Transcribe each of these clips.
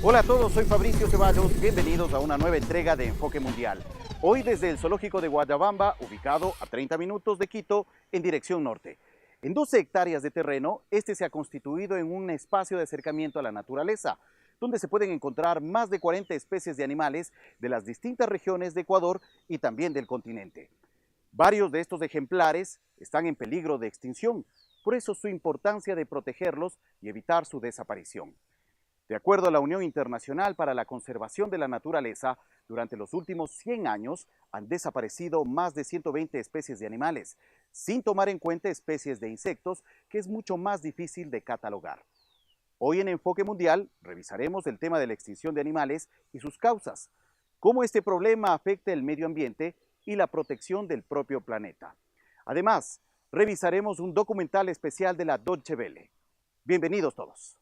Hola a todos, soy Fabricio Ceballos, bienvenidos a una nueva entrega de Enfoque Mundial. Hoy desde el Zoológico de Guayabamba, ubicado a 30 minutos de Quito, en dirección norte. En 12 hectáreas de terreno, este se ha constituido en un espacio de acercamiento a la naturaleza, donde se pueden encontrar más de 40 especies de animales de las distintas regiones de Ecuador y también del continente. Varios de estos ejemplares están en peligro de extinción, por eso su importancia de protegerlos y evitar su desaparición. De acuerdo a la Unión Internacional para la Conservación de la Naturaleza, durante los últimos 100 años han desaparecido más de 120 especies de animales, sin tomar en cuenta especies de insectos, que es mucho más difícil de catalogar. Hoy en Enfoque Mundial revisaremos el tema de la extinción de animales y sus causas, cómo este problema afecta el medio ambiente y la protección del propio planeta. Además, revisaremos un documental especial de la Deutsche Welle. Bienvenidos todos.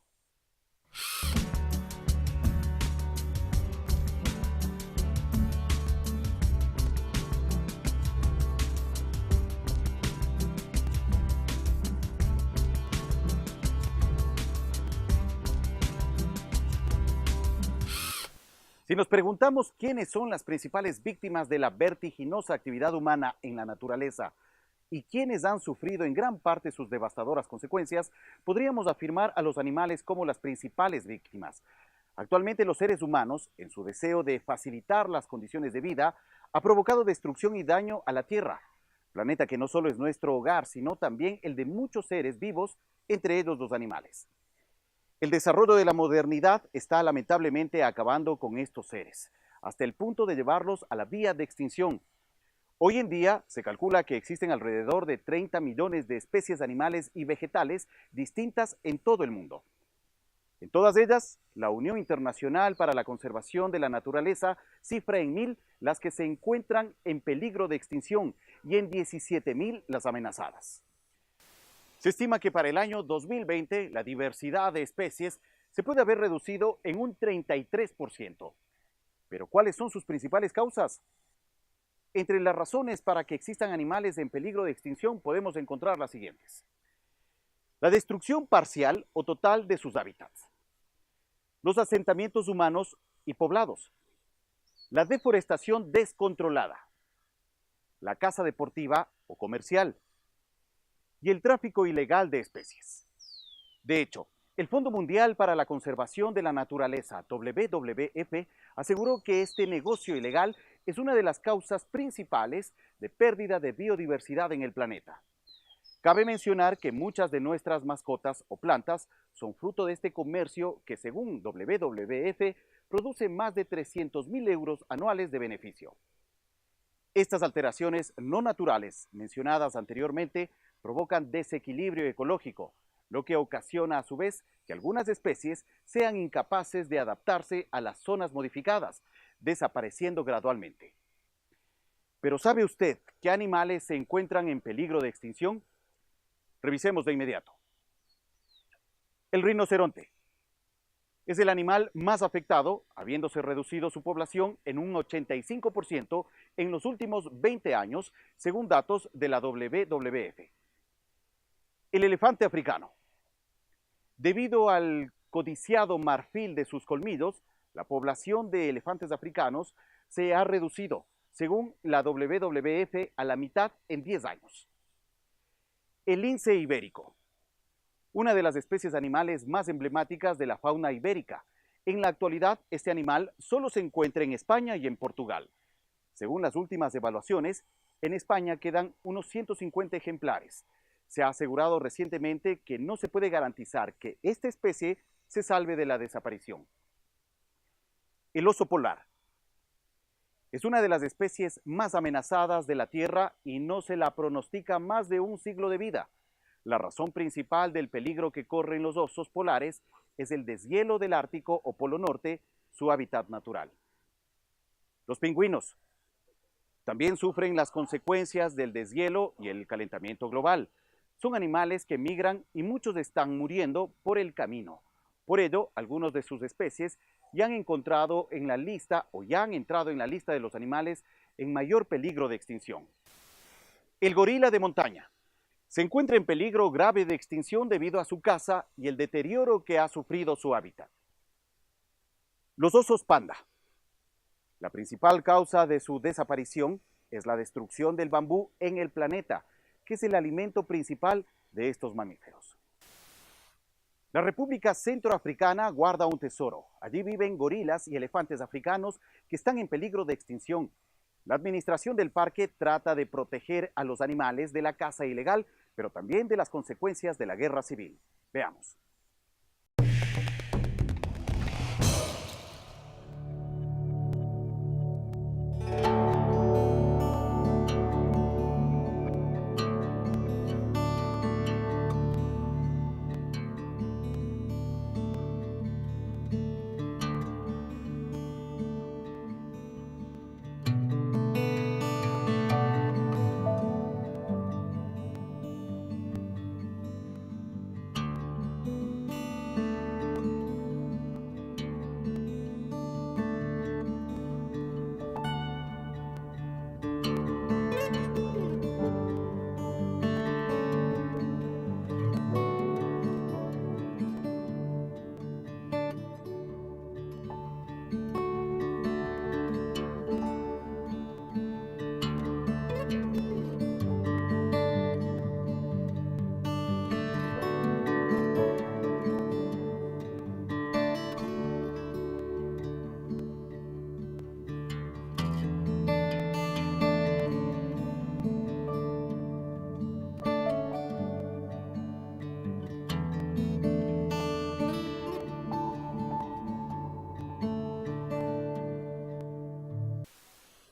Si nos preguntamos quiénes son las principales víctimas de la vertiginosa actividad humana en la naturaleza y quiénes han sufrido en gran parte sus devastadoras consecuencias, podríamos afirmar a los animales como las principales víctimas. Actualmente los seres humanos, en su deseo de facilitar las condiciones de vida, ha provocado destrucción y daño a la Tierra, planeta que no solo es nuestro hogar, sino también el de muchos seres vivos, entre ellos los animales. El desarrollo de la modernidad está lamentablemente acabando con estos seres, hasta el punto de llevarlos a la vía de extinción. Hoy en día se calcula que existen alrededor de 30 millones de especies animales y vegetales distintas en todo el mundo. En todas ellas, la Unión Internacional para la Conservación de la Naturaleza cifra en 1000 las que se encuentran en peligro de extinción y en 17.000 las amenazadas. Se estima que para el año 2020 la diversidad de especies se puede haber reducido en un 33%. ¿Pero cuáles son sus principales causas? Entre las razones para que existan animales en peligro de extinción podemos encontrar las siguientes. La destrucción parcial o total de sus hábitats. Los asentamientos humanos y poblados. La deforestación descontrolada. La caza deportiva o comercial. Y el tráfico ilegal de especies. De hecho, el Fondo Mundial para la Conservación de la Naturaleza, WWF, aseguró que este negocio ilegal es una de las causas principales de pérdida de biodiversidad en el planeta. Cabe mencionar que muchas de nuestras mascotas o plantas son fruto de este comercio que, según WWF, produce más de 300.000 euros anuales de beneficio. Estas alteraciones no naturales mencionadas anteriormente provocan desequilibrio ecológico, lo que ocasiona a su vez que algunas especies sean incapaces de adaptarse a las zonas modificadas, desapareciendo gradualmente. Pero ¿sabe usted qué animales se encuentran en peligro de extinción? Revisemos de inmediato. El rinoceronte es el animal más afectado, habiéndose reducido su población en un 85% en los últimos 20 años, según datos de la WWF. El elefante africano. Debido al codiciado marfil de sus colmillos, la población de elefantes africanos se ha reducido, según la WWF, a la mitad en 10 años. El lince ibérico. Una de las especies animales más emblemáticas de la fauna ibérica. En la actualidad, este animal solo se encuentra en España y en Portugal. Según las últimas evaluaciones, en España quedan unos 150 ejemplares. Se ha asegurado recientemente que no se puede garantizar que esta especie se salve de la desaparición. El oso polar. Es una de las especies más amenazadas de la Tierra y no se la pronostica más de un siglo de vida. La razón principal del peligro que corren los osos polares es el deshielo del Ártico o Polo Norte, su hábitat natural. Los pingüinos también sufren las consecuencias del deshielo y el calentamiento global. Son animales que migran y muchos están muriendo por el camino. Por ello, algunos de sus especies ya han encontrado en la lista o ya han entrado en la lista de los animales en mayor peligro de extinción. El gorila de montaña se encuentra en peligro grave de extinción debido a su caza y el deterioro que ha sufrido su hábitat. Los osos panda. La principal causa de su desaparición es la destrucción del bambú en el planeta, que es el alimento principal de estos mamíferos. La República Centroafricana guarda un tesoro. Allí viven gorilas y elefantes africanos que están en peligro de extinción. La administración del parque trata de proteger a los animales de la caza ilegal, pero también de las consecuencias de la guerra civil. Veamos.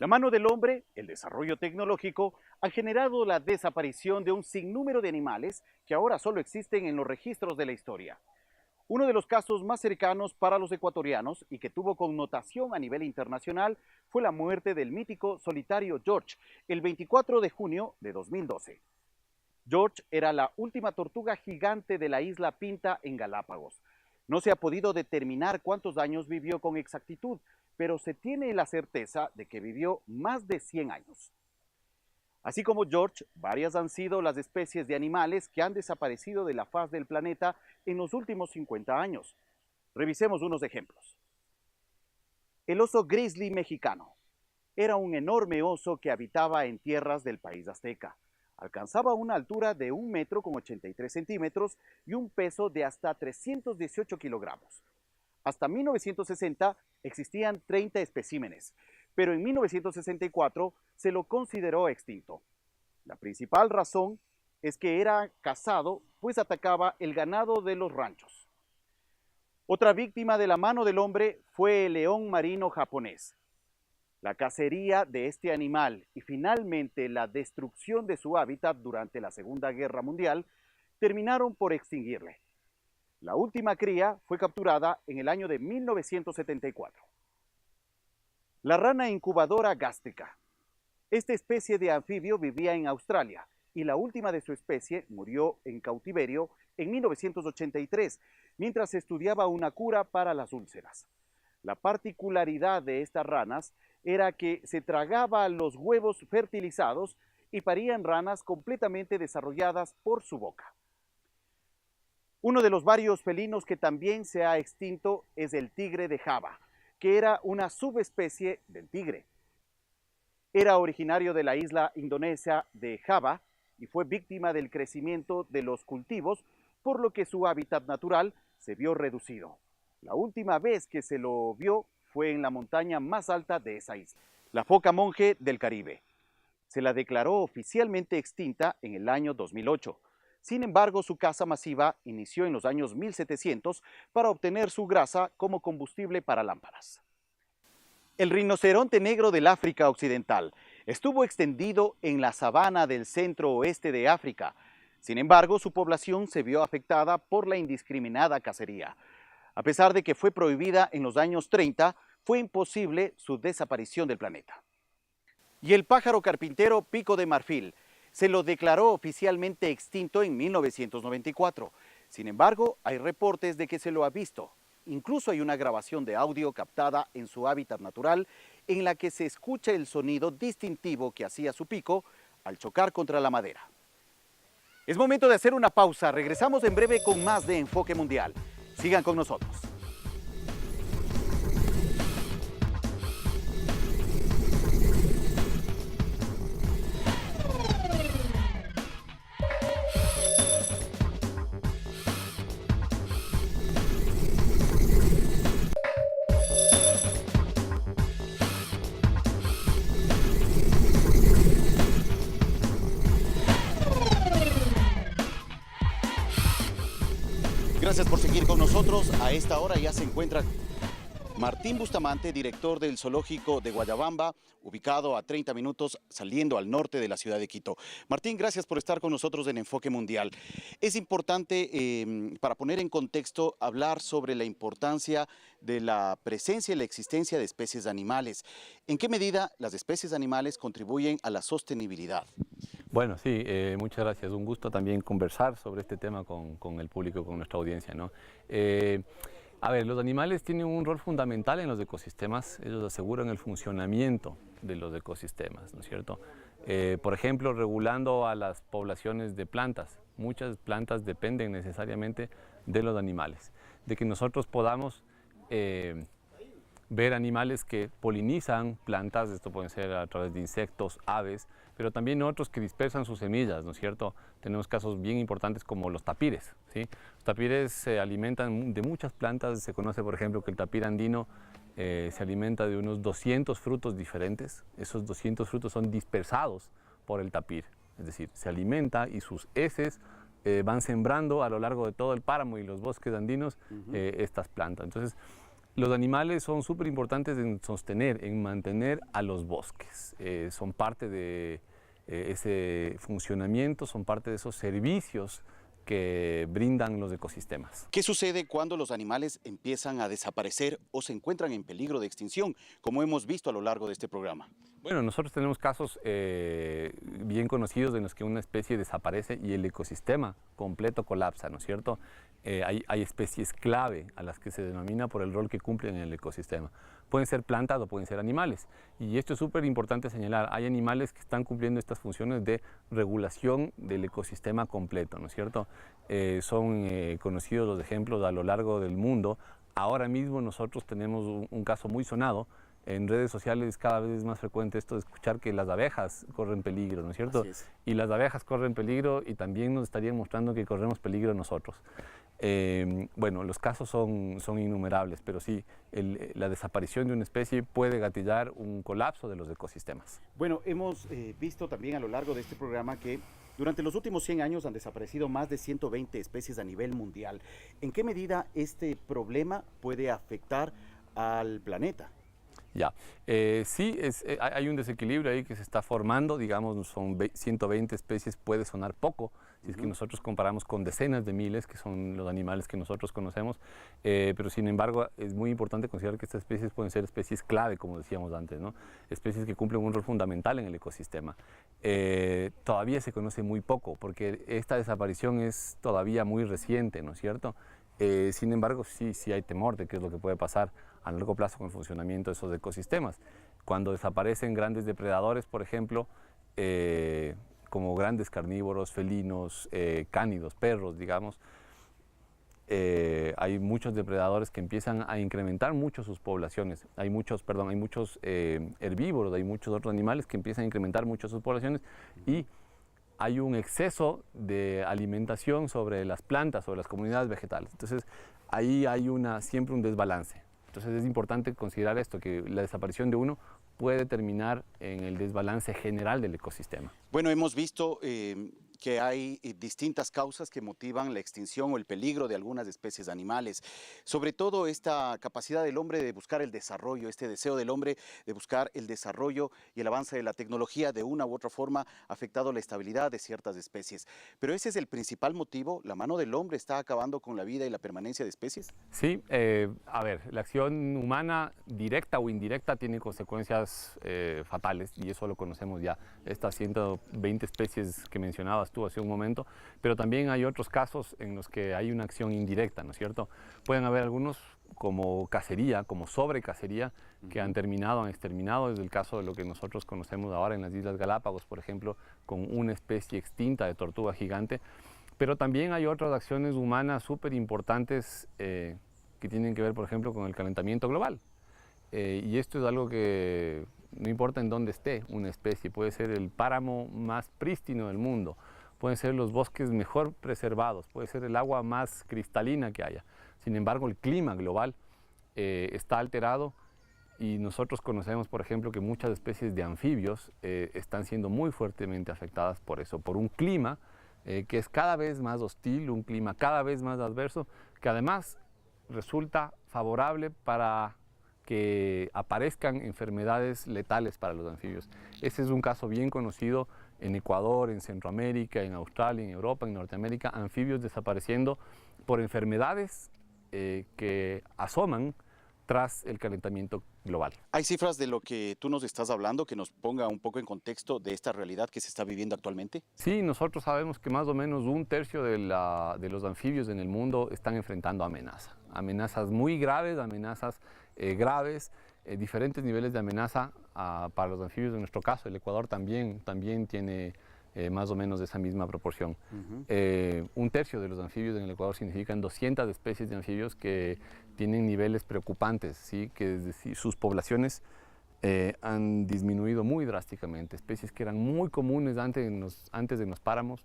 La mano del hombre, el desarrollo tecnológico, ha generado la desaparición de un sinnúmero de animales que ahora solo existen en los registros de la historia. Uno de los casos más cercanos para los ecuatorianos y que tuvo connotación a nivel internacional fue la muerte del mítico solitario George el 24 de junio de 2012. George era la última tortuga gigante de la isla Pinta en Galápagos. No se ha podido determinar cuántos años vivió con exactitud, pero se tiene la certeza de que vivió más de 100 años. Así como George, varias han sido las especies de animales que han desaparecido de la faz del planeta en los últimos 50 años. Revisemos unos ejemplos. El oso grizzly mexicano. Era un enorme oso que habitaba en tierras del país azteca. Alcanzaba una altura de 1,83 m y un peso de hasta 318 kilogramos. Hasta 1960 existían 30 especímenes, pero en 1964 se lo consideró extinto. La principal razón es que era cazado, pues atacaba el ganado de los ranchos. Otra víctima de la mano del hombre fue el león marino japonés. La cacería de este animal y finalmente la destrucción de su hábitat durante la Segunda Guerra Mundial terminaron por extinguirle. La última cría fue capturada en el año de 1974. La rana incubadora gástrica. Esta especie de anfibio vivía en Australia y la última de su especie murió en cautiverio en 1983, mientras estudiaba una cura para las úlceras. La particularidad de estas ranas era que se tragaba los huevos fertilizados y parían ranas completamente desarrolladas por su boca. Uno de los varios felinos que también se ha extinto es el tigre de Java, que era una subespecie del tigre. Era originario de la isla indonesia de Java y fue víctima del crecimiento de los cultivos, por lo que su hábitat natural se vio reducido. La última vez que se lo vio fue en la montaña más alta de esa isla. La foca monje del Caribe. Se la declaró oficialmente extinta en el año 2008. Sin embargo, su caza masiva inició en los años 1700 para obtener su grasa como combustible para lámparas. El rinoceronte negro del África Occidental estuvo extendido en la sabana del centro-oeste de África. Sin embargo, su población se vio afectada por la indiscriminada cacería. A pesar de que fue prohibida en los años 30, fue imposible su desaparición del planeta. Y el pájaro carpintero pico de marfil se lo declaró oficialmente extinto en 1994. Sin embargo, hay reportes de que se lo ha visto. Incluso hay una grabación de audio captada en su hábitat natural en la que se escucha el sonido distintivo que hacía su pico al chocar contra la madera. Es momento de hacer una pausa. Regresamos en breve con más de Enfoque Mundial. Sigan con nosotros. Gracias por seguir con nosotros. A esta hora ya se encuentra Martín Bustamante, director del Zoológico de Guayabamba, ubicado a 30 minutos saliendo al norte de la ciudad de Quito. Martín, gracias por estar con nosotros en Enfoque Mundial. Es importante, para poner en contexto, hablar sobre la importancia de la presencia y la existencia de especies animales. ¿En qué medida las especies animales contribuyen a la sostenibilidad? Bueno, sí, muchas gracias. Un gusto también conversar sobre este tema con el público, con nuestra audiencia, ¿no? A ver, los animales tienen un rol fundamental en los ecosistemas. Ellos aseguran el funcionamiento de los ecosistemas, ¿no es cierto? Por ejemplo, regulando a las poblaciones de plantas. Muchas plantas dependen necesariamente de los animales. De que nosotros podamos ver animales que polinizan plantas, esto puede ser a través de insectos, aves, pero también otros que dispersan sus semillas, ¿no es cierto? Tenemos casos bien importantes como los tapires, ¿sí? Los tapires se alimentan de muchas plantas. Se conoce, por ejemplo, que el tapir andino se alimenta de unos 200 frutos diferentes. Esos 200 frutos son dispersados por el tapir, es decir, se alimenta y sus heces van sembrando a lo largo de todo el páramo y los bosques andinos estas plantas. Entonces, los animales son súper importantes en sostener, en mantener a los bosques. Son parte de ese funcionamiento, son parte de esos servicios que brindan los ecosistemas. ¿Qué sucede cuando los animales empiezan a desaparecer o se encuentran en peligro de extinción, como hemos visto a lo largo de este programa? Bueno, nosotros tenemos casos bien conocidos en los que una especie desaparece y el ecosistema completo colapsa, ¿no es cierto? Hay especies clave a las que se denomina por el rol que cumplen en el ecosistema. Pueden ser plantas o pueden ser animales. Y esto es súper importante señalar. Hay animales que están cumpliendo estas funciones de regulación del ecosistema completo, ¿no es cierto? Son conocidos los ejemplos a lo largo del mundo. Ahora mismo nosotros tenemos un caso muy sonado. En redes sociales cada vez es más frecuente esto de escuchar que las abejas corren peligro, ¿no es cierto? Y las abejas corren peligro y también nos estarían mostrando que corremos peligro nosotros. Bueno, los casos son innumerables, pero sí, la desaparición de una especie puede gatillar un colapso de los ecosistemas. Bueno, hemos visto también a lo largo de este programa que durante los últimos 100 años han desaparecido más de 120 especies a nivel mundial. ¿En qué medida este problema puede afectar al planeta? Ya, sí, hay un desequilibrio ahí que se está formando, digamos, son 120 especies, puede sonar poco, si es que nosotros comparamos con decenas de miles, que son los animales que nosotros conocemos, pero sin embargo es muy importante considerar que estas especies pueden ser especies clave, como decíamos antes, ¿no? Especies que cumplen un rol fundamental en el ecosistema. Todavía se conoce muy poco, porque esta desaparición es todavía muy reciente, ¿no es cierto? Sin embargo, sí hay temor de qué es lo que puede pasar a largo plazo con el funcionamiento de esos ecosistemas. Cuando desaparecen grandes depredadores, por ejemplo, como grandes carnívoros, felinos, cánidos, perros, digamos, hay muchos depredadores que empiezan a incrementar mucho sus poblaciones. Hay muchos herbívoros, hay muchos otros animales que empiezan a incrementar mucho sus poblaciones y hay un exceso de alimentación sobre las plantas, sobre las comunidades vegetales. Entonces, ahí hay siempre un desbalance. Entonces, es importante considerar esto, que la desaparición de uno puede terminar en el desbalance general del ecosistema. Bueno, hemos visto que hay distintas causas que motivan la extinción o el peligro de algunas especies animales. Sobre todo esta capacidad del hombre de buscar el desarrollo, este deseo del hombre de buscar el desarrollo y el avance de la tecnología de una u otra forma ha afectado la estabilidad de ciertas especies. Pero ese es el principal motivo, ¿la mano del hombre está acabando con la vida y la permanencia de especies? Sí, a ver, la acción humana directa o indirecta tiene consecuencias fatales y eso lo conocemos ya. Estas 120 especies que mencionabas tú hace un momento, pero también hay otros casos en los que hay una acción indirecta, ¿no es cierto? Pueden haber algunos como cacería, como sobrecacería, que han exterminado. Es el caso de lo que nosotros conocemos ahora en las Islas Galápagos, por ejemplo, con una especie extinta de tortuga gigante. Pero también hay otras acciones humanas súper importantes que tienen que ver, por ejemplo, con el calentamiento global. Y esto es algo que no importa en dónde esté una especie, puede ser el páramo más prístino del mundo, pueden ser los bosques mejor preservados, puede ser el agua más cristalina que haya. Sin embargo, el clima global está alterado y nosotros conocemos, por ejemplo, que muchas especies de anfibios están siendo muy fuertemente afectadas por eso, por un clima que es cada vez más hostil, un clima cada vez más adverso, que además resulta favorable para que aparezcan enfermedades letales para los anfibios. Ese es un caso bien conocido en Ecuador, en Centroamérica, en Australia, en Europa, en Norteamérica, anfibios desapareciendo por enfermedades que asoman tras el calentamiento global. ¿Hay cifras de lo que tú nos estás hablando que nos ponga un poco en contexto de esta realidad que se está viviendo actualmente? Sí, nosotros sabemos que más o menos un tercio de los anfibios en el mundo están enfrentando amenazas muy graves, diferentes niveles de amenaza para los anfibios. En nuestro caso, el Ecuador también tiene más o menos esa misma proporción. Un tercio de los anfibios en el Ecuador significan 200 especies de anfibios que tienen niveles preocupantes, ¿sí? Que es decir, sus poblaciones han disminuido muy drásticamente. Especies que eran muy comunes antes en los páramos,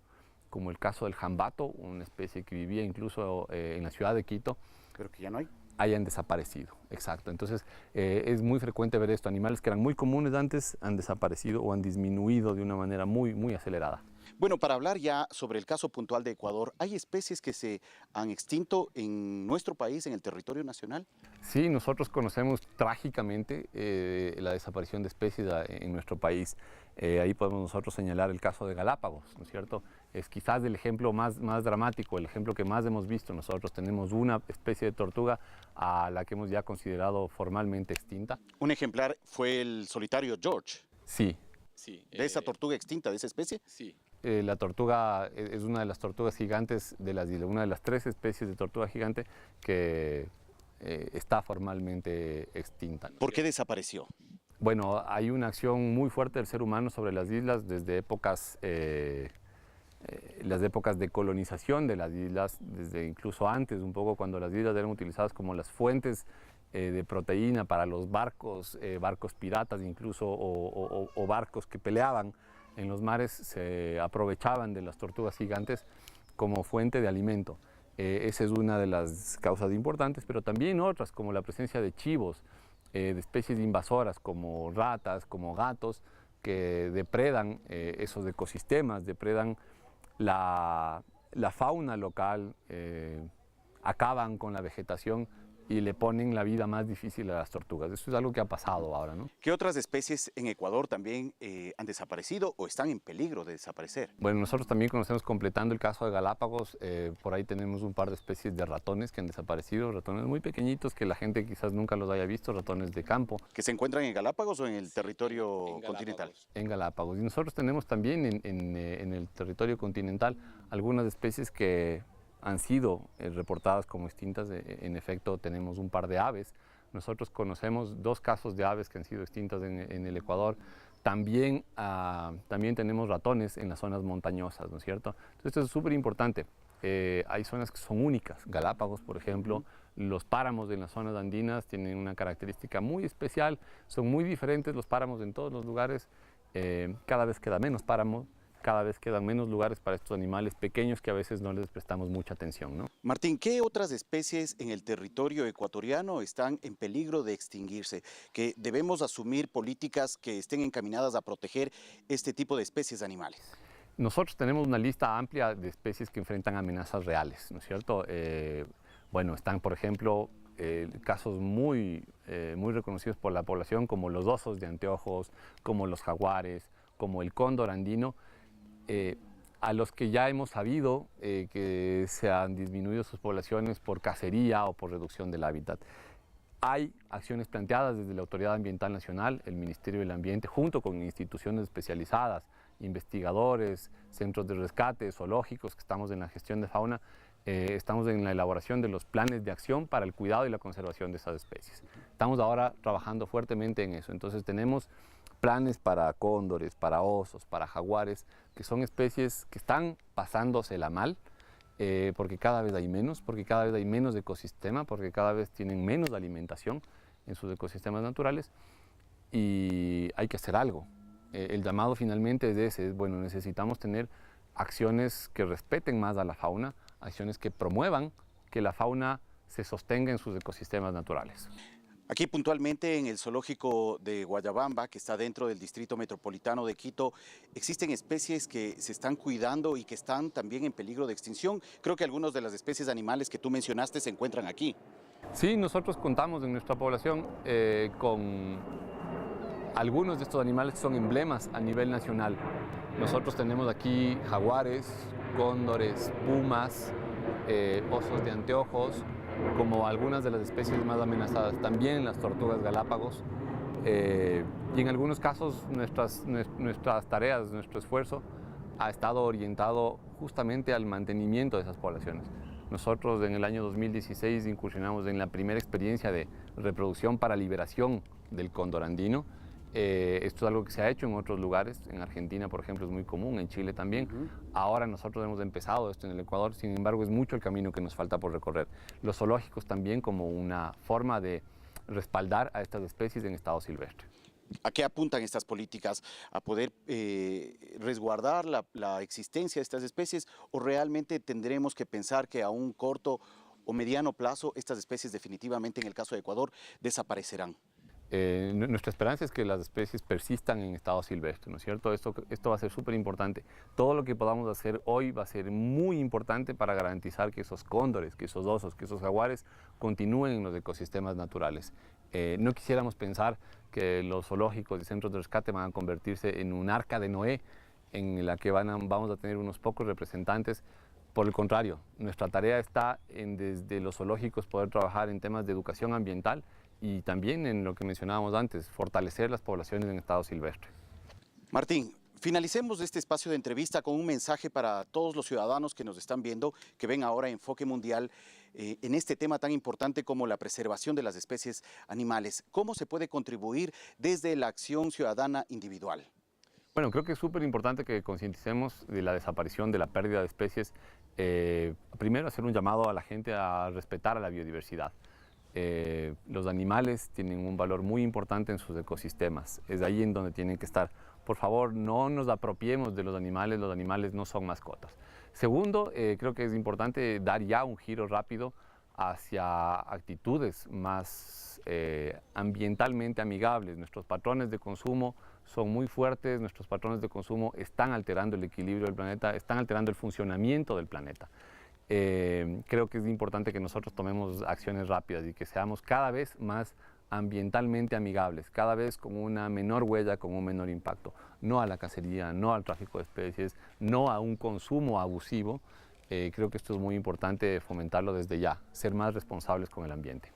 como el caso del jambato, una especie que vivía incluso en la ciudad de Quito. Pero que ya no hay. Hayan desaparecido, exacto. Entonces es muy frecuente ver esto, animales que eran muy comunes antes han desaparecido o han disminuido de una manera muy acelerada. Bueno, para hablar ya sobre el caso puntual de Ecuador, ¿hay especies que se han extinto en nuestro país, en el territorio nacional? Sí, nosotros conocemos trágicamente la desaparición de especies en nuestro país. Ahí podemos nosotros señalar el caso de Galápagos, ¿no es cierto? Es quizás el ejemplo más dramático, el ejemplo que más hemos visto. Nosotros tenemos una especie de tortuga a la que hemos ya considerado formalmente extinta. Un ejemplar fue el solitario George. Sí. ¿De esa tortuga extinta, de esa especie? Sí. La tortuga es una de las tortugas gigantes de las islas, una de las 3 especies de tortuga gigante que está formalmente extinta. ¿Por qué desapareció? Bueno, hay una acción muy fuerte del ser humano sobre las islas desde las épocas de colonización de las islas, desde incluso antes, un poco cuando las islas eran utilizadas como las fuentes de proteína para los barcos piratas incluso, o barcos que peleaban en los mares, se aprovechaban de las tortugas gigantes como fuente de alimento. Esa es una de las causas importantes, pero también otras como la presencia de chivos, de especies invasoras como ratas, como gatos, que depredan esos ecosistemas, depredan la fauna local, acaban con la vegetación y le ponen la vida más difícil a las tortugas. Eso es algo que ha pasado ahora, ¿no? ¿Qué otras especies en Ecuador también han desaparecido o están en peligro de desaparecer? Bueno, nosotros también conocemos, completando el caso de Galápagos, por ahí tenemos un par de especies de ratones que han desaparecido, ratones muy pequeñitos que la gente quizás nunca los haya visto, ratones de campo. ¿Que se encuentran en Galápagos o en el territorio continental? En Galápagos. Y nosotros tenemos también en el territorio continental algunas especies que han sido reportadas como extintas. En efecto, tenemos un par de aves. Nosotros conocemos 2 casos de aves que han sido extintas en el Ecuador. También tenemos ratones en las zonas montañosas, ¿no es cierto? Entonces, esto es súper importante. Hay zonas que son únicas. Galápagos, por ejemplo, los páramos en las zonas andinas tienen una característica muy especial. Son muy diferentes los páramos en todos los lugares. Cada vez queda menos páramo. Cada vez quedan menos lugares para estos animales pequeños que a veces no les prestamos mucha atención, ¿no? Martín, ¿qué otras especies en el territorio ecuatoriano están en peligro de extinguirse? ¿Que debemos asumir políticas que estén encaminadas a proteger este tipo de especies animales? Nosotros tenemos una lista amplia de especies que enfrentan amenazas reales, ¿no es cierto? Bueno, están, por ejemplo, casos muy reconocidos por la población, como los osos de anteojos, como los jaguares, como el cóndor andino, a los que ya hemos sabido que se han disminuido sus poblaciones por cacería o por reducción del hábitat. Hay acciones planteadas desde la Autoridad Ambiental Nacional, el Ministerio del Ambiente, junto con instituciones especializadas, investigadores, centros de rescate, zoológicos, que estamos en la gestión de fauna, estamos en la elaboración de los planes de acción para el cuidado y la conservación de esas especies. Estamos ahora trabajando fuertemente en eso. Entonces tenemos planes para cóndores, para osos, para jaguares, que son especies que están pasándosela mal, porque cada vez hay menos, porque cada vez hay menos ecosistema, porque cada vez tienen menos alimentación en sus ecosistemas naturales y hay que hacer algo. El llamado finalmente es ese, bueno, necesitamos tener acciones que respeten más a la fauna, acciones que promuevan que la fauna se sostenga en sus ecosistemas naturales. Aquí puntualmente en el zoológico de Guayabamba, que está dentro del distrito metropolitano de Quito, existen especies que se están cuidando y que están también en peligro de extinción. Creo que algunas de las especies animales que tú mencionaste se encuentran aquí. Sí, nosotros contamos en nuestra población con algunos de estos animales que son emblemas a nivel nacional. Nosotros tenemos aquí jaguares, cóndores, pumas, osos de anteojos, como algunas de las especies más amenazadas. También las tortugas galápagos. Y en algunos casos nuestras tareas, nuestro esfuerzo ha estado orientado justamente al mantenimiento de esas poblaciones. Nosotros en el año 2016 incursionamos en la primera experiencia de reproducción para liberación del cóndor andino. Esto es algo que se ha hecho en otros lugares, en Argentina por ejemplo es muy común, en Chile también. Ahora nosotros hemos empezado esto en el Ecuador, sin embargo es mucho el camino que nos falta por recorrer. Los zoológicos también como una forma de respaldar a estas especies en estado silvestre. ¿A qué apuntan estas políticas? ¿A poder resguardar la existencia de estas especies o realmente tendremos que pensar que a un corto o mediano plazo estas especies definitivamente en el caso de Ecuador desaparecerán? Nuestra esperanza es que las especies persistan en estado silvestre, ¿no es cierto? Esto va a ser súper importante. Todo lo que podamos hacer hoy va a ser muy importante para garantizar que esos cóndores, que esos osos, que esos jaguares continúen en los ecosistemas naturales. No quisiéramos pensar que los zoológicos y centros de rescate van a convertirse en un arca de Noé en la que vamos a tener unos pocos representantes. Por el contrario, nuestra tarea está en desde los zoológicos poder trabajar en temas de educación ambiental y también en lo que mencionábamos antes, fortalecer las poblaciones en estado silvestre. Martín, finalicemos este espacio de entrevista con un mensaje para todos los ciudadanos que nos están viendo, que ven ahora Enfoque Mundial en este tema tan importante como la preservación de las especies animales. ¿Cómo se puede contribuir desde la acción ciudadana individual? Bueno, creo que es súper importante que concienticemos de la desaparición, de la pérdida de especies. Primero, hacer un llamado a la gente a respetar a la biodiversidad. Los animales tienen un valor muy importante en sus ecosistemas. Es ahí en donde tienen que estar. Por favor, no nos apropiemos de los animales no son mascotas. Segundo, creo que es importante dar ya un giro rápido hacia actitudes más ambientalmente amigables. Nuestros patrones de consumo son muy fuertes, nuestros patrones de consumo están alterando el equilibrio del planeta, están alterando el funcionamiento del planeta. Creo que es importante que nosotros tomemos acciones rápidas y que seamos cada vez más ambientalmente amigables, cada vez con una menor huella, con un menor impacto. No a la cacería, no al tráfico de especies, no a un consumo abusivo. Creo que esto es muy importante fomentarlo desde ya, ser más responsables con el ambiente.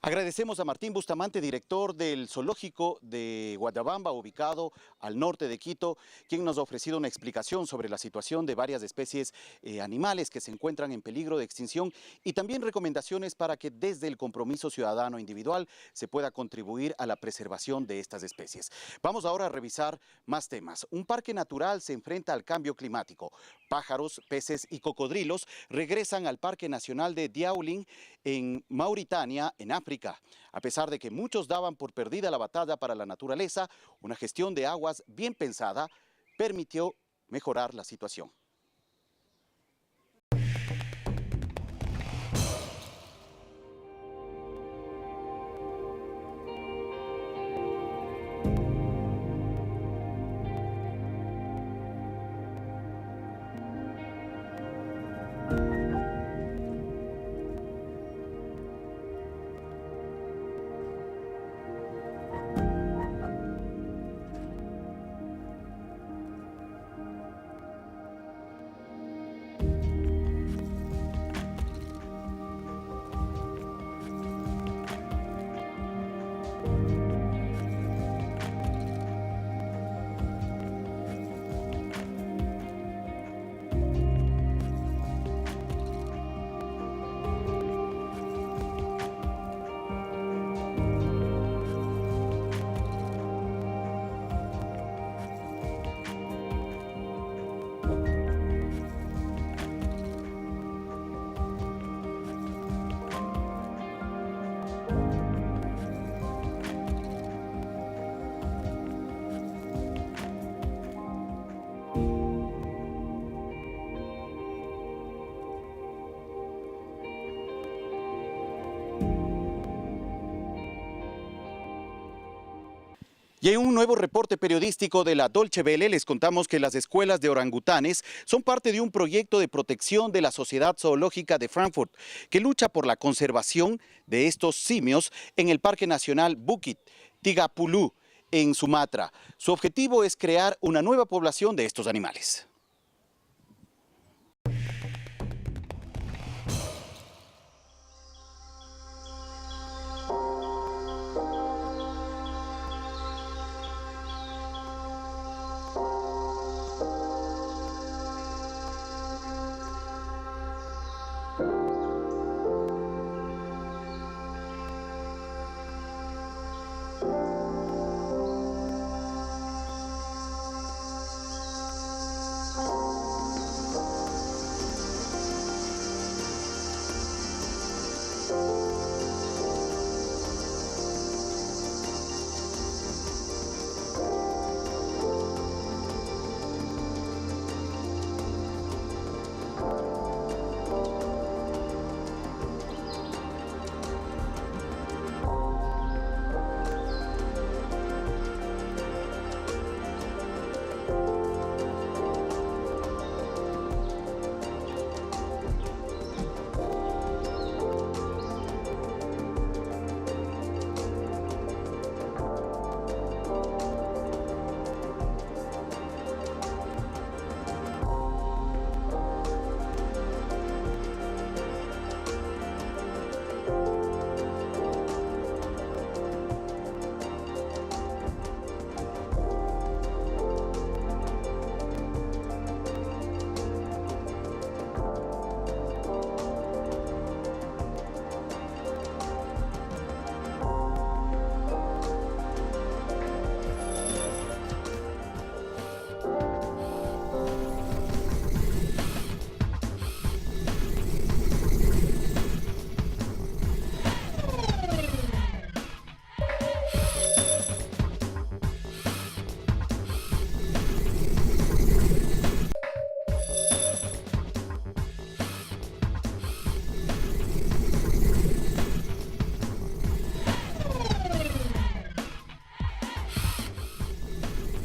Agradecemos a Martín Bustamante, director del zoológico de Guayabamba, ubicado al norte de Quito, quien nos ha ofrecido una explicación sobre la situación de varias especies animales que se encuentran en peligro de extinción y también recomendaciones para que desde el compromiso ciudadano individual se pueda contribuir a la preservación de estas especies. Vamos ahora a revisar más temas. Un parque natural se enfrenta al cambio climático. Pájaros, peces y cocodrilos regresan al Parque Nacional de Diaoling en Mauritania, en África. A pesar de que muchos daban por perdida la batalla para la naturaleza, una gestión de aguas bien pensada permitió mejorar la situación. Y en un nuevo reporte periodístico de la Deutsche Welle les contamos que las escuelas de orangutanes son parte de un proyecto de protección de la Sociedad Zoológica de Frankfurt, que lucha por la conservación de estos simios en el Parque Nacional Bukit Tigapulu, en Sumatra. Su objetivo es crear una nueva población de estos animales.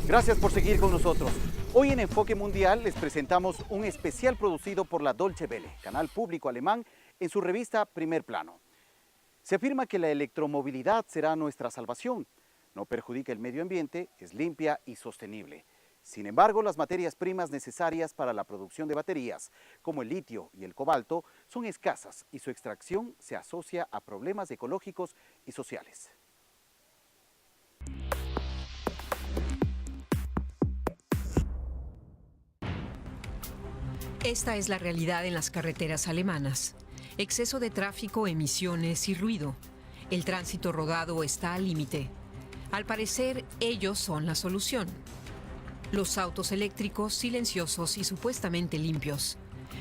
Gracias por seguir con nosotros. Hoy en Enfoque Mundial les presentamos un especial producido por la Deutsche Welle, canal público alemán, en su revista Primer Plano. Se afirma que la electromovilidad será nuestra salvación. No perjudica el medio ambiente, es limpia y sostenible. Sin embargo, las materias primas necesarias para la producción de baterías, como el litio y el cobalto, son escasas y su extracción se asocia a problemas ecológicos y sociales. Esta es la realidad en las carreteras alemanas. Exceso de tráfico, emisiones y ruido. El tránsito rodado está al límite. Al parecer, ellos son la solución. Los autos eléctricos silenciosos y supuestamente limpios.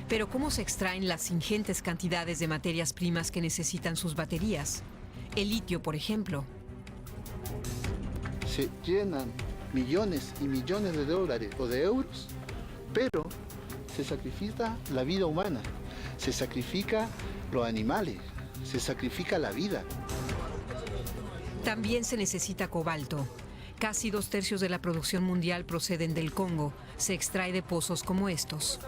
Pero ¿cómo se extraen las ingentes cantidades de materias primas que necesitan sus baterías? El litio, por ejemplo. Se llenan millones y millones de dólares o de euros, pero se sacrifica la vida humana, se sacrifica los animales, se sacrifica la vida. También se necesita cobalto. Casi 2/3 de la producción mundial proceden del Congo. Se extrae de pozos como estos.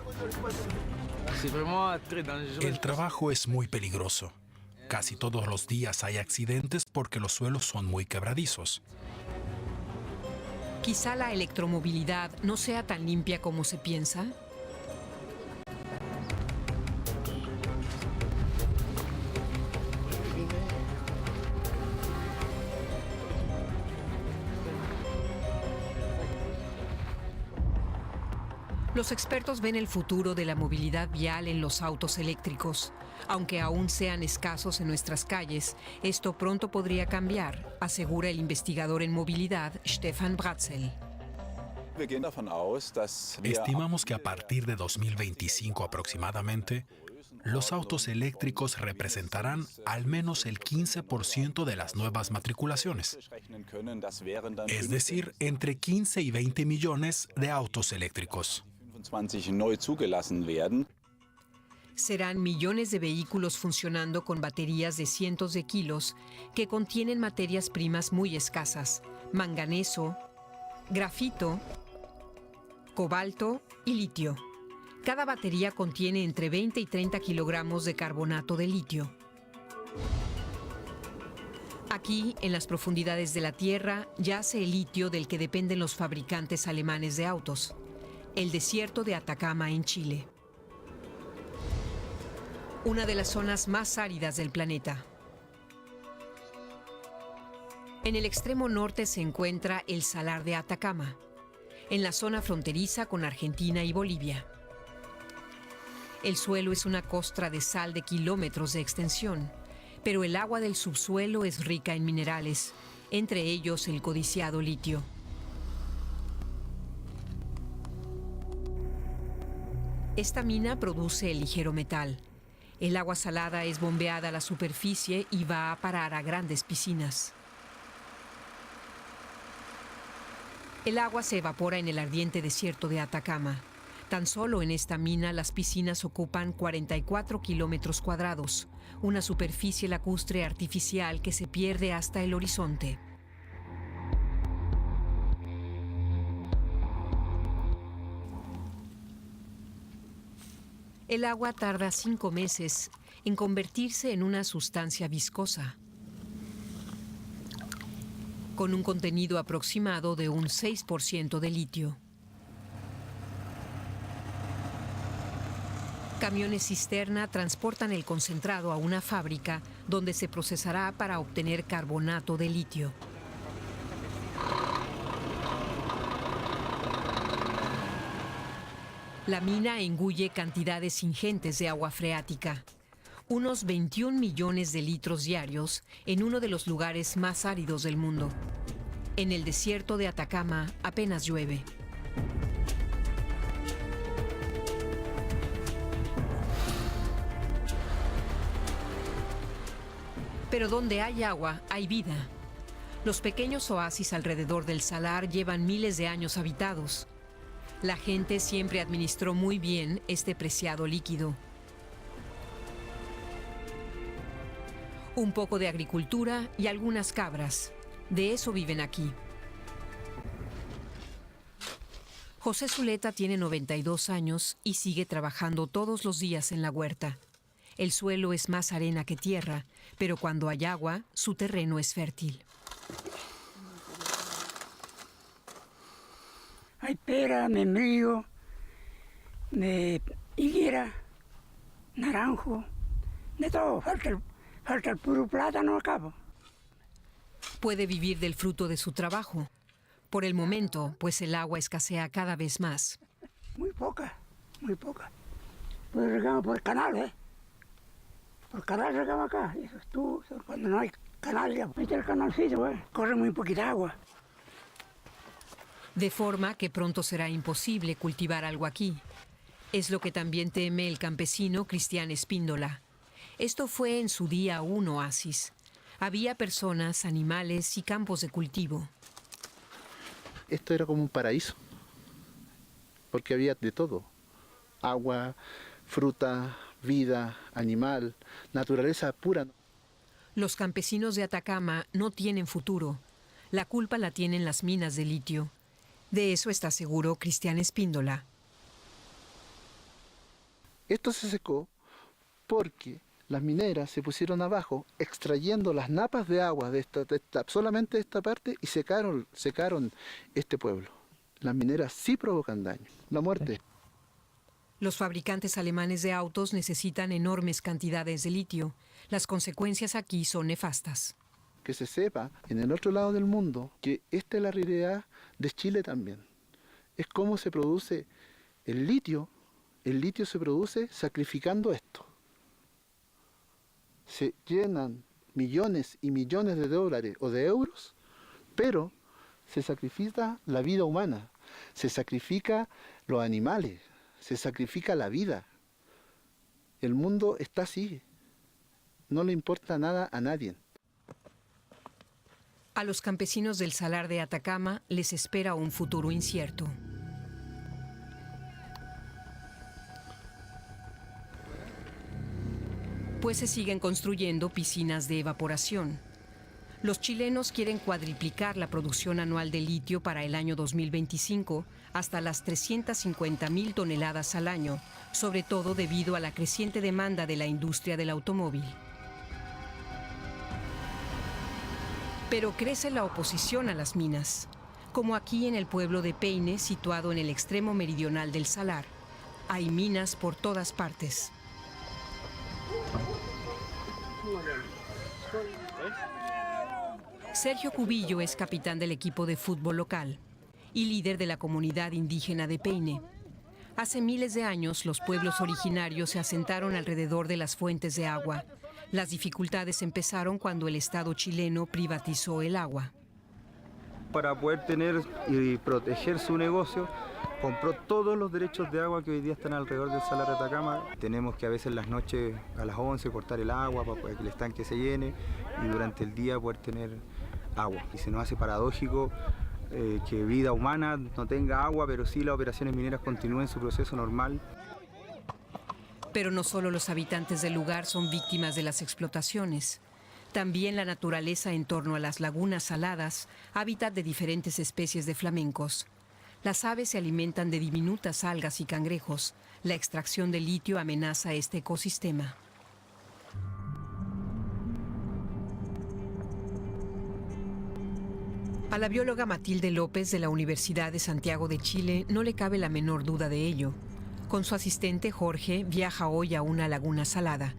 El trabajo es muy peligroso. Casi todos los días hay accidentes porque los suelos son muy quebradizos. Quizá la electromovilidad no sea tan limpia como se piensa. Los expertos ven el futuro de la movilidad vial en los autos eléctricos. Aunque aún sean escasos en nuestras calles, esto pronto podría cambiar, asegura el investigador en movilidad Stefan Bratzel. Estimamos que a partir de 2025 aproximadamente, los autos eléctricos representarán al menos el 15% de las nuevas matriculaciones. Es decir, entre 15 y 20 millones de autos eléctricos. Serán millones de vehículos funcionando con baterías de cientos de kilos que contienen materias primas muy escasas: manganeso, grafito, cobalto y litio. Cada batería contiene entre 20 y 30 kilogramos de carbonato de litio. Aquí, en las profundidades de la Tierra, yace el litio del que dependen los fabricantes alemanes de autos: el desierto de Atacama en Chile. Una de las zonas más áridas del planeta. En el extremo norte se encuentra el Salar de Atacama, en la zona fronteriza con Argentina y Bolivia. El suelo es una costra de sal de kilómetros de extensión, pero el agua del subsuelo es rica en minerales, entre ellos el codiciado litio. Esta mina produce el ligero metal. El agua salada es bombeada a la superficie y va a parar a grandes piscinas. El agua se evapora en el ardiente desierto de Atacama. Tan solo en esta mina las piscinas ocupan 44 kilómetros cuadrados, una superficie lacustre artificial que se pierde hasta el horizonte. El agua tarda 5 meses en convertirse en una sustancia viscosa, con un contenido aproximado de un 6% de litio. Camiones cisterna transportan el concentrado a una fábrica donde se procesará para obtener carbonato de litio. La mina engulle cantidades ingentes de agua freática, unos 21 millones de litros diarios en uno de los lugares más áridos del mundo. En el desierto de Atacama apenas llueve. Pero donde hay agua, hay vida. Los pequeños oasis alrededor del salar llevan miles de años habitados. La gente siempre administró muy bien este preciado líquido. Un poco de agricultura y algunas cabras. De eso viven aquí. José Zuleta tiene 92 años y sigue trabajando todos los días en la huerta. El suelo es más arena que tierra, pero cuando hay agua, su terreno es fértil. Hay pera, membrillo, higuera, naranjo, de todo. Falta el puro plátano acá. Puede vivir del fruto de su trabajo. Por el momento, pues el agua escasea cada vez más. Muy poca, muy poca. Pues regamos por el canal, ¿eh? Por el canal regamos acá. Eso es tú, cuando no hay canal, ya mete el canalcito, ¿eh? Corre muy poquita agua. De forma que pronto será imposible cultivar algo aquí. Es lo que también teme el campesino Cristian Espíndola. Esto fue en su día un oasis. Había personas, animales y campos de cultivo. Esto era como un paraíso, porque había de todo: agua, fruta, vida, animal, naturaleza pura. Los campesinos de Atacama no tienen futuro. La culpa la tienen las minas de litio. De eso está seguro Cristian Espíndola. Esto se secó porque las mineras se pusieron abajo extrayendo las napas de agua solamente de esta parte, y secaron este pueblo. Las mineras sí provocan daño, la muerte. Los fabricantes alemanes de autos necesitan enormes cantidades de litio. Las consecuencias aquí son nefastas. Que se sepa en el otro lado del mundo que esta es la realidad de Chile también. Es cómo se produce el litio. El litio se produce sacrificando esto. Se llenan millones y millones de dólares o de euros, pero se sacrifica la vida humana, se sacrifica los animales, se sacrifica la vida. El mundo está así, no le importa nada a nadie. A los campesinos del Salar de Atacama les espera un futuro incierto. pues se siguen construyendo piscinas de evaporación. Los chilenos quieren cuadriplicar la producción anual de litio para el año 2025 hasta las 350.000 toneladas al año, sobre todo debido a la creciente demanda de la industria del automóvil. Pero crece la oposición a las minas, como aquí en el pueblo de Peine, situado en el extremo meridional del Salar. Hay minas por todas partes. Sergio Cubillo es capitán del equipo de fútbol local y líder de la comunidad indígena de Peine. Hace miles de años, los pueblos originarios se asentaron alrededor de las fuentes de agua. Las dificultades empezaron cuando el Estado chileno privatizó el agua. Para poder tener y proteger su negocio, compró todos los derechos de agua que hoy día están alrededor del Salar de Atacama. Tenemos que a veces en las noches a las 11 cortar el agua para que el estanque se llene y durante el día poder tener agua. Y se nos hace paradójico que vida humana no tenga agua, pero sí las operaciones mineras continúen su proceso normal. Pero no solo los habitantes del lugar son víctimas de las explotaciones. También la naturaleza en torno a las lagunas saladas, hábitat de diferentes especies de flamencos. Las aves se alimentan de diminutas algas y cangrejos. La extracción de litio amenaza este ecosistema. A la bióloga Matilde López de la Universidad de Santiago de Chile no le cabe la menor duda de ello. Con su asistente Jorge viaja hoy a una laguna salada.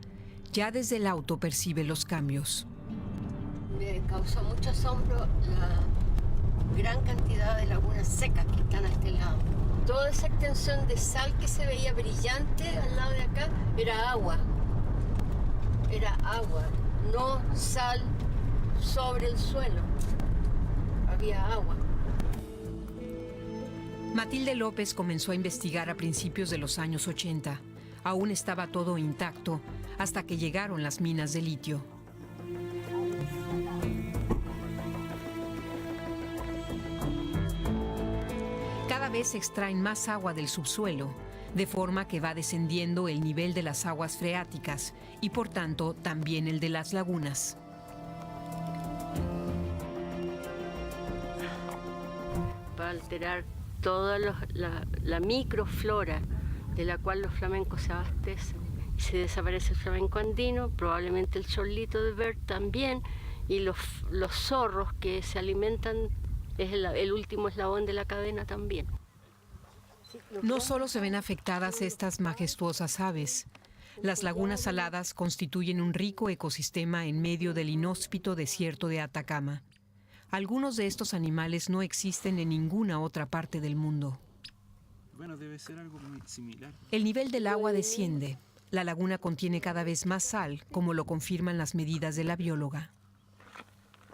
Ya desde el auto percibe los cambios. Me causó mucho asombro la gran cantidad de lagunas secas que están a este lado. Toda esa extensión de sal que se veía brillante al lado de acá era agua. Era agua, no sal sobre el suelo. Había agua. Matilde López comenzó a investigar a principios de los años 80. Aún estaba todo intacto hasta que llegaron las minas de litio. Cada vez se extraen más agua del subsuelo, de forma que va descendiendo el nivel de las aguas freáticas y por tanto también el de las lagunas. Va a alterar toda la microflora de la cual los flamencos se abastecen. Si desaparece el flamenco andino, probablemente el chorlito de Bert también, y los zorros que se alimentan, es el último eslabón de la cadena también. No solo se ven afectadas estas majestuosas aves. Las lagunas saladas constituyen un rico ecosistema en medio del inhóspito desierto de Atacama. Algunos de estos animales no existen en ninguna otra parte del mundo. Bueno, debe ser algo muy similar. El nivel del agua desciende. La laguna contiene cada vez más sal, como lo confirman las medidas de la bióloga.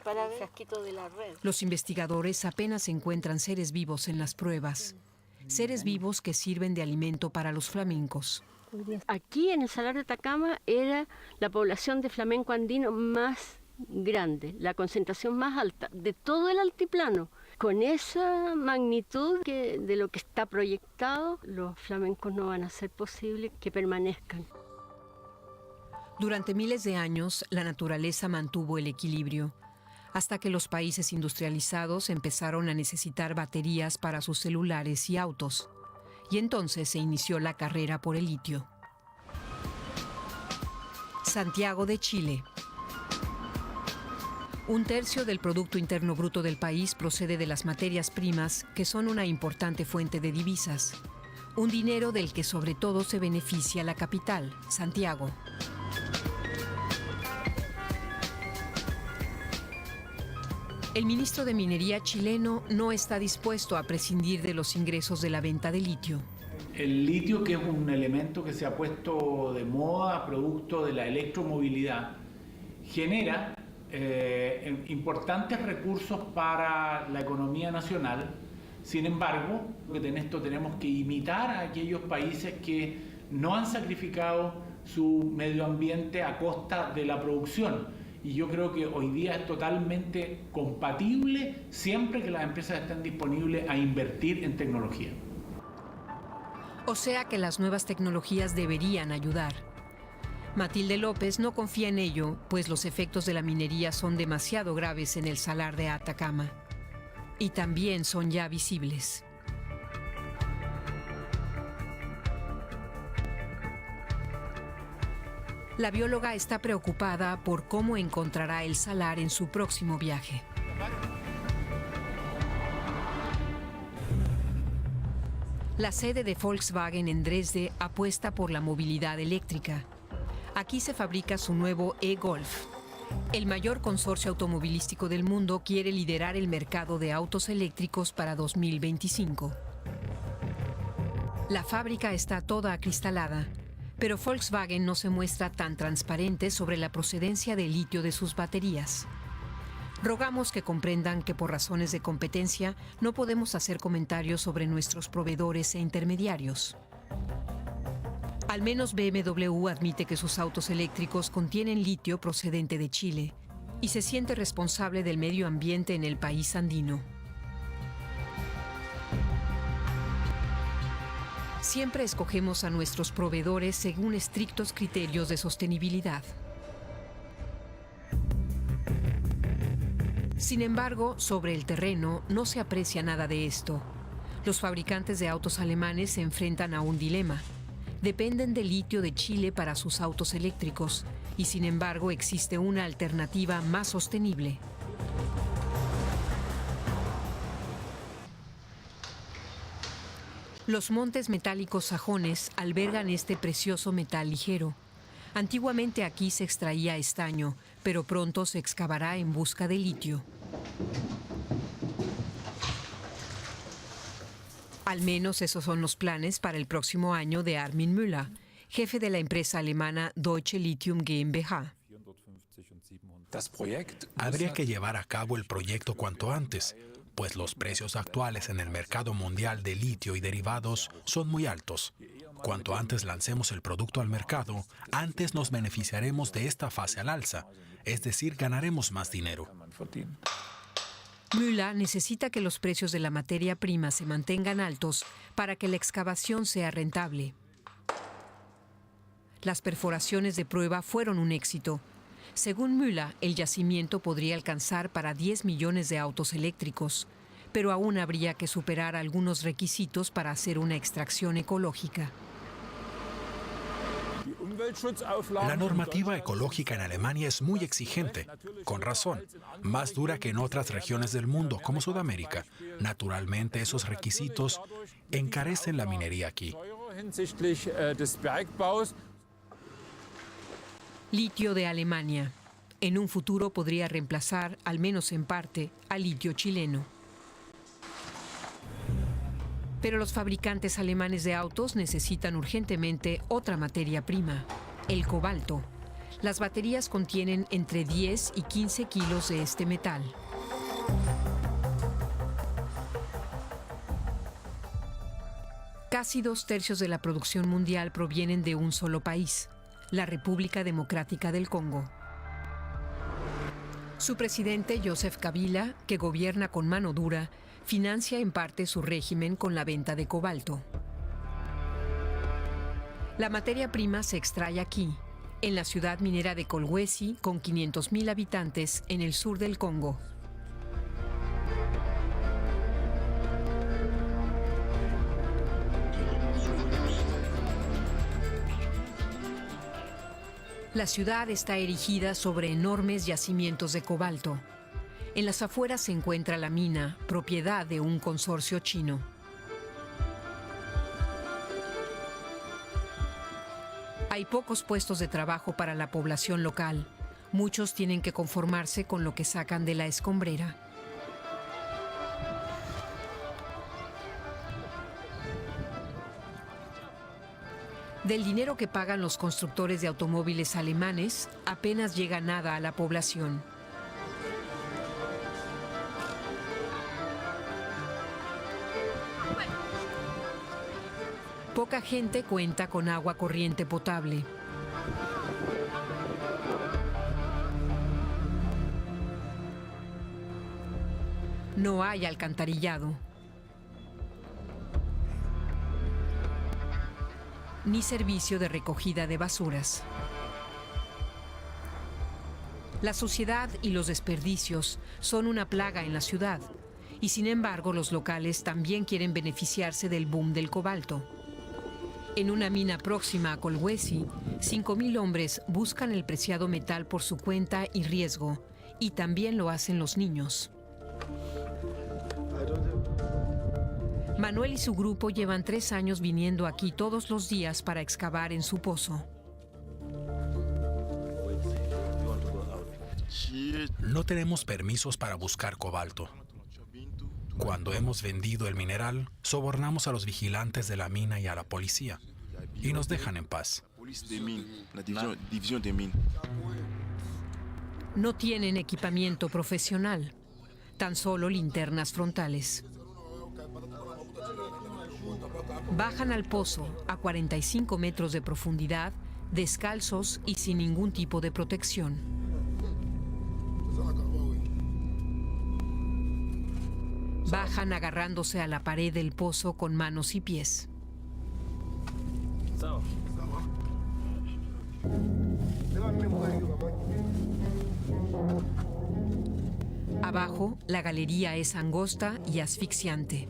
Para el frasquito de la red. Los investigadores apenas encuentran seres vivos en las pruebas. Seres vivos que sirven de alimento para los flamencos. Aquí en el Salar de Atacama era la población de flamenco andino más grande, la concentración más alta de todo el altiplano. Con esa magnitud de lo que está proyectado, los flamencos no van a ser posible que permanezcan. Durante miles de años, la naturaleza mantuvo el equilibrio, hasta que los países industrializados empezaron a necesitar baterías para sus celulares y autos. Y entonces se inició la carrera por el litio. Santiago de Chile. Un tercio del Producto Interno Bruto del país procede de las materias primas, que son una importante fuente de divisas. Un dinero del que sobre todo se beneficia la capital, Santiago. El ministro de Minería chileno no está dispuesto a prescindir de los ingresos de la venta de litio. El litio, que es un elemento que se ha puesto de moda, producto de la electromovilidad, genera importantes recursos para la economía nacional. Sin embargo, en esto tenemos que imitar a aquellos países que no han sacrificado su medio ambiente a costa de la producción. Y yo creo que hoy día es totalmente compatible siempre que las empresas estén disponibles a invertir en tecnología. O sea que las nuevas tecnologías deberían ayudar. Matilde López no confía en ello, pues los efectos de la minería son demasiado graves en el Salar de Atacama. Y también son ya visibles. La bióloga está preocupada por cómo encontrará el salar en su próximo viaje. La sede de Volkswagen en Dresde apuesta por la movilidad eléctrica. Aquí se fabrica su nuevo e-Golf. El mayor consorcio automovilístico del mundo quiere liderar el mercado de autos eléctricos para 2025. La fábrica está toda acristalada, pero Volkswagen no se muestra tan transparente sobre la procedencia del litio de sus baterías. Rogamos que comprendan que por razones de competencia no podemos hacer comentarios sobre nuestros proveedores e intermediarios. Al menos BMW admite que sus autos eléctricos contienen litio procedente de Chile y se siente responsable del medio ambiente en el país andino. Siempre escogemos a nuestros proveedores según estrictos criterios de sostenibilidad. Sin embargo, sobre el terreno no se aprecia nada de esto. Los fabricantes de autos alemanes se enfrentan a un dilema. Dependen del litio de Chile para sus autos eléctricos y sin embargo existe una alternativa más sostenible. Los montes metálicos sajones albergan este precioso metal ligero. Antiguamente aquí se extraía estaño, pero pronto se excavará en busca de litio. Al menos esos son los planes para el próximo año de Armin Müller, jefe de la empresa alemana Deutsche Lithium GmbH. Habría que llevar a cabo el proyecto cuanto antes, pues los precios actuales en el mercado mundial de litio y derivados son muy altos. Cuanto antes lancemos el producto al mercado, antes nos beneficiaremos de esta fase al alza, es decir, ganaremos más dinero. Müller necesita que los precios de la materia prima se mantengan altos para que la excavación sea rentable. Las perforaciones de prueba fueron un éxito. Según Müller, el yacimiento podría alcanzar para 10 millones de autos eléctricos, pero aún habría que superar algunos requisitos para hacer una extracción ecológica. La normativa ecológica en Alemania es muy exigente, con razón, más dura que en otras regiones del mundo, como Sudamérica. Naturalmente, esos requisitos encarecen la minería aquí. Litio de Alemania. En un futuro podría reemplazar, al menos en parte, al litio chileno. Pero los fabricantes alemanes de autos necesitan urgentemente otra materia prima, el cobalto. Las baterías contienen entre 10 y 15 kilos de este metal. Casi 2/3 de la producción mundial provienen de un solo país, la República Democrática del Congo. Su presidente, Joseph Kabila, que gobierna con mano dura, financia en parte su régimen con la venta de cobalto. La materia prima se extrae aquí, en la ciudad minera de Kolwezi, con 500,000 habitantes en el sur del Congo. La ciudad está erigida sobre enormes yacimientos de cobalto. En las afueras se encuentra la mina, propiedad de un consorcio chino. Hay pocos puestos de trabajo para la población local. Muchos tienen que conformarse con lo que sacan de la escombrera. Del dinero que pagan los constructores de automóviles alemanes, apenas llega nada a la población. Poca gente cuenta con agua corriente potable. No hay alcantarillado. Ni servicio de recogida de basuras. La suciedad y los desperdicios son una plaga en la ciudad, y sin embargo los locales también quieren beneficiarse del boom del cobalto. En una mina próxima a Kolwezi, 5.000 hombres buscan el preciado metal por su cuenta y riesgo, y también lo hacen los niños. Manuel y su grupo llevan 3 años viniendo aquí todos los días para excavar en su pozo. No tenemos permisos para buscar cobalto. Cuando hemos vendido el mineral, sobornamos a los vigilantes de la mina y a la policía, y nos dejan en paz. No tienen equipamiento profesional, tan solo linternas frontales. Bajan al pozo a 45 metros de profundidad, descalzos y sin ningún tipo de protección. Bajan agarrándose a la pared del pozo con manos y pies. Abajo, la galería es angosta y asfixiante.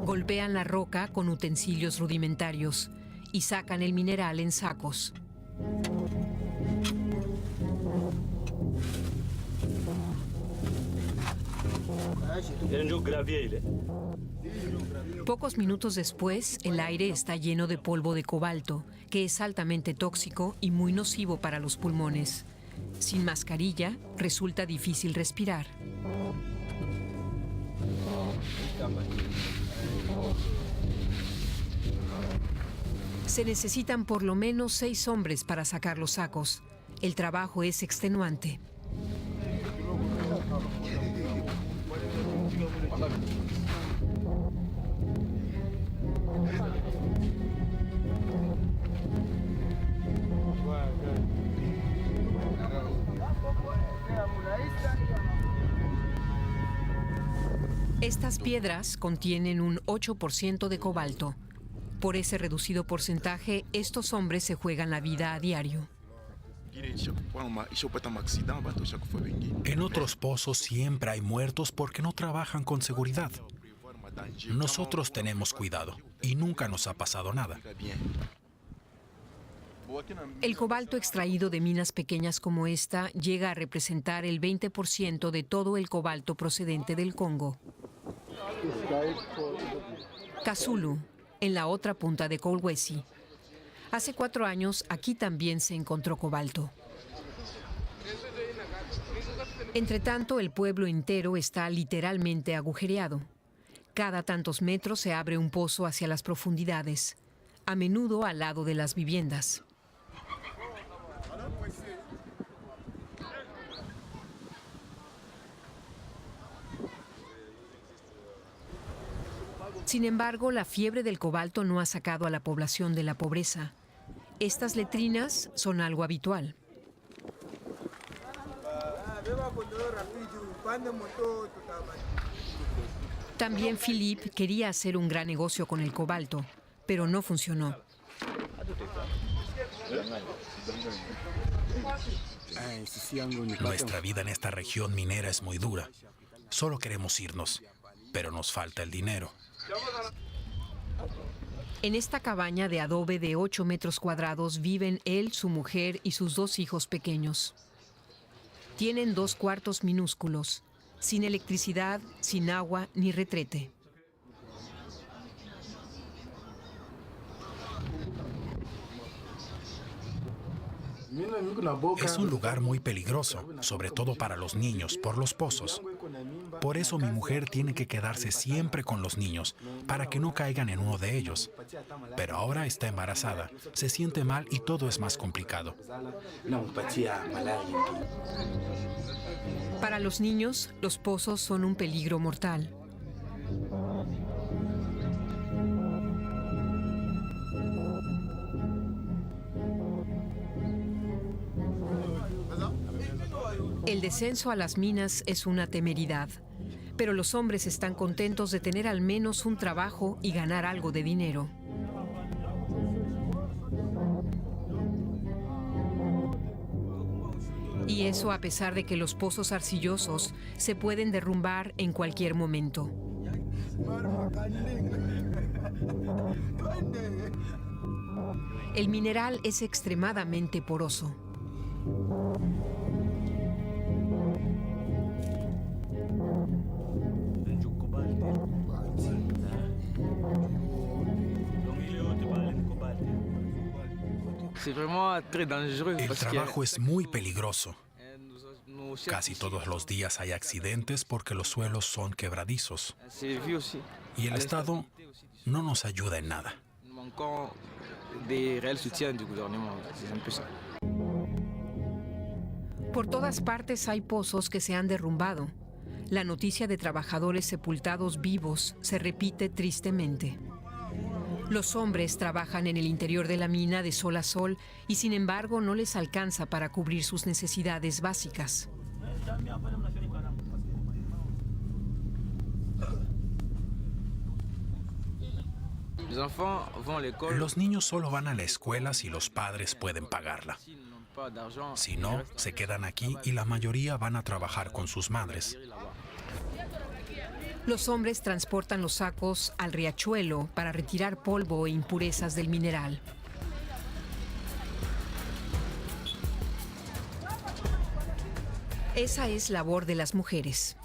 Golpean la roca con utensilios rudimentarios y sacan el mineral en sacos. Pocos minutos después, el aire está lleno de polvo de cobalto, que es altamente tóxico y muy nocivo para los pulmones. Sin mascarilla, resulta difícil respirar. Se necesitan por lo menos 6 hombres para sacar los sacos. El trabajo es extenuante. Estas piedras contienen un 8% de cobalto. Por ese reducido porcentaje, estos hombres se juegan la vida a diario. En otros pozos siempre hay muertos porque no trabajan con seguridad. Nosotros tenemos cuidado y nunca nos ha pasado nada. El cobalto extraído de minas pequeñas como esta llega a representar el 20% de todo el cobalto procedente del Congo. Kasulu, en la otra punta de Kolwezi. Hace 4 años aquí también se encontró cobalto. Entretanto, el pueblo entero está literalmente agujereado. Cada tantos metros se abre un pozo hacia las profundidades, a menudo al lado de las viviendas. Sin embargo, la fiebre del cobalto no ha sacado a la población de la pobreza. Estas letrinas son algo habitual. También Philippe quería hacer un gran negocio con el cobalto, pero no funcionó. Nuestra vida en esta región minera es muy dura. Solo queremos irnos, pero nos falta el dinero. En esta cabaña de adobe de 8 metros cuadrados viven él, su mujer y sus 2 hijos pequeños. Tienen 2 cuartos minúsculos, sin electricidad, sin agua ni retrete. Es un lugar muy peligroso, sobre todo para los niños, por los pozos. Por eso mi mujer tiene que quedarse siempre con los niños, para que no caigan en uno de ellos. Pero ahora está embarazada, se siente mal y todo es más complicado. Para los niños, los pozos son un peligro mortal. El descenso a las minas es una temeridad, pero los hombres están contentos de tener al menos un trabajo y ganar algo de dinero. eso a pesar de que los pozos arcillosos se pueden derrumbar en cualquier momento. El mineral es extremadamente poroso. El trabajo es muy peligroso. Casi todos los días hay accidentes porque los suelos son quebradizos. Y el Estado no nos ayuda en nada. Por todas partes hay pozos que se han derrumbado. La noticia de trabajadores sepultados vivos se repite tristemente. Los hombres trabajan en el interior de la mina de sol a sol y sin embargo no les alcanza para cubrir sus necesidades básicas. Los niños solo van a la escuela si los padres pueden pagarla. Si no, se quedan aquí y la mayoría van a trabajar con sus madres. Los hombres transportan los sacos al riachuelo para retirar polvo e impurezas del mineral. Esa es labor de las mujeres.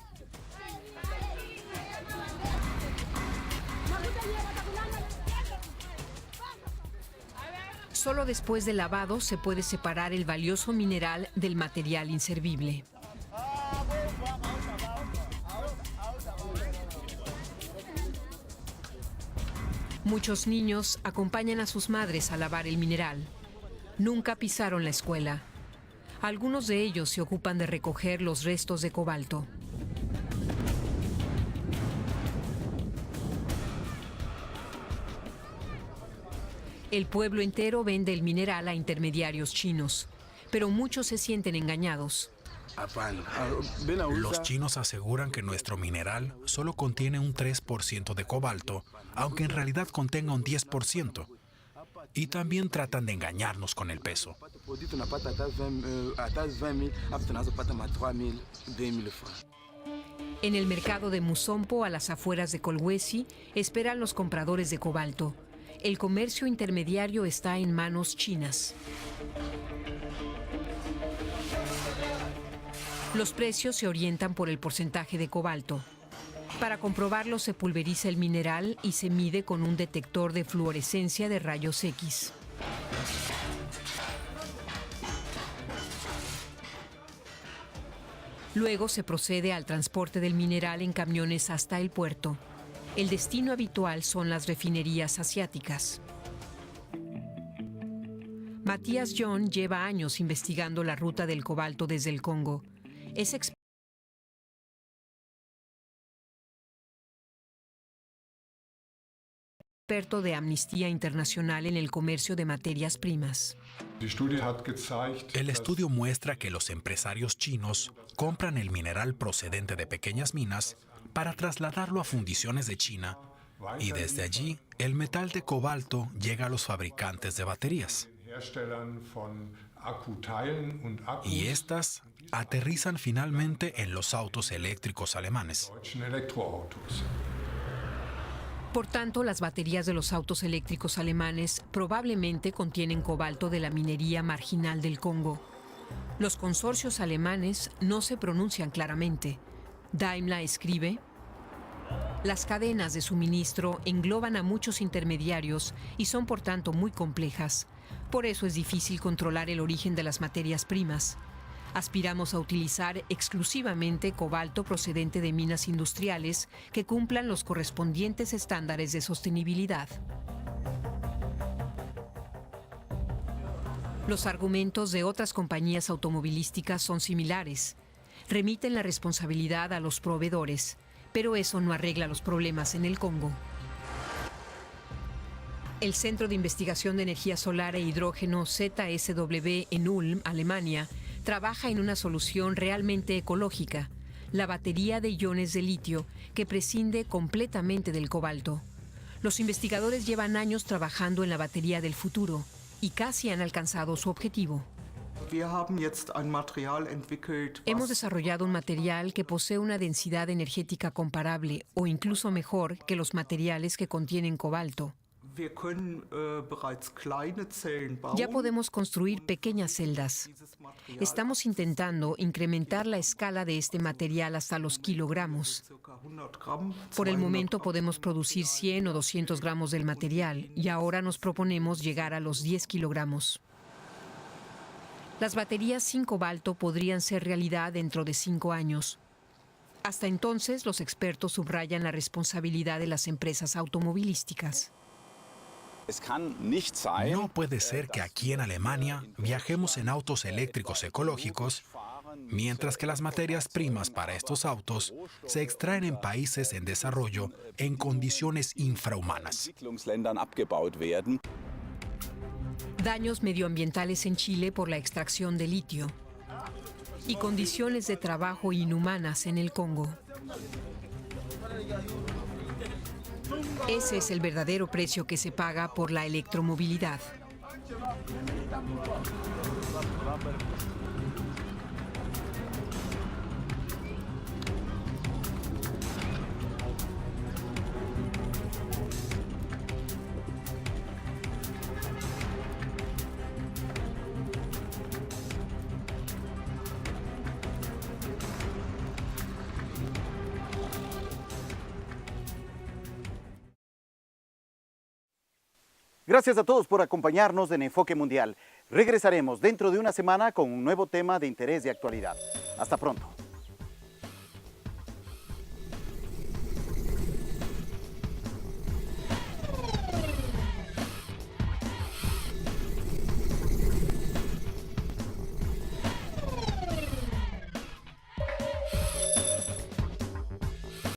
Solo después del lavado se puede separar el valioso mineral del material inservible. Muchos niños acompañan a sus madres a lavar el mineral. Nunca pisaron la escuela. Algunos de ellos se ocupan de recoger los restos de cobalto. El pueblo entero vende el mineral a intermediarios chinos, pero muchos se sienten engañados. Los chinos aseguran que nuestro mineral solo contiene un 3% de cobalto, aunque en realidad contenga un 10%. Y también tratan de engañarnos con el peso. En el mercado de Musompo, a las afueras de Kolwezi, esperan los compradores de cobalto. El comercio intermediario está en manos chinas. Los precios se orientan por el porcentaje de cobalto. Para comprobarlo se pulveriza el mineral y se mide con un detector de fluorescencia de rayos X. Luego se procede al transporte del mineral en camiones hasta el puerto. El destino habitual son las refinerías asiáticas. Matías John lleva años investigando la ruta del cobalto desde el Congo. Es experto de Amnistía Internacional en el comercio de materias primas. El estudio muestra que los empresarios chinos compran el mineral procedente de pequeñas minas para trasladarlo a fundiciones de China y desde allí el metal de cobalto llega a los fabricantes de baterías. Y estas aterrizan finalmente en los autos eléctricos alemanes. Por tanto, las baterías de los autos eléctricos alemanes probablemente contienen cobalto de la minería marginal del Congo. Los consorcios alemanes no se pronuncian claramente. Daimler escribe: las cadenas de suministro engloban a muchos intermediarios y son por tanto muy complejas. Por eso es difícil controlar el origen de las materias primas. Aspiramos a utilizar exclusivamente cobalto procedente de minas industriales que cumplan los correspondientes estándares de sostenibilidad. Los argumentos de otras compañías automovilísticas son similares. Remiten la responsabilidad a los proveedores, pero eso no arregla los problemas en el Congo. El Centro de Investigación de Energía Solar e Hidrógeno ZSW en Ulm, Alemania, trabaja en una solución realmente ecológica, la batería de iones de litio, que prescinde completamente del cobalto. Los investigadores llevan años trabajando en la batería del futuro y casi han alcanzado su objetivo. Hemos desarrollado un material que posee una densidad energética comparable o incluso mejor que los materiales que contienen cobalto. Ya podemos construir pequeñas celdas. Estamos intentando incrementar la escala de este material hasta los kilogramos. Por el momento podemos producir 100 o 200 gramos del material y ahora nos proponemos llegar a los 10 kilogramos. Las baterías sin cobalto podrían ser realidad dentro de 5 años. Hasta entonces, los expertos subrayan la responsabilidad de las empresas automovilísticas. No puede ser que aquí en Alemania viajemos en autos eléctricos ecológicos, mientras que las materias primas para estos autos se extraen en países en desarrollo en condiciones infrahumanas. Daños medioambientales en Chile por la extracción de litio y condiciones de trabajo inhumanas en el Congo. Ese es el verdadero precio que se paga por la electromovilidad. Gracias a todos por acompañarnos en Enfoque Mundial. Regresaremos dentro de una semana con un nuevo tema de interés y actualidad. Hasta pronto.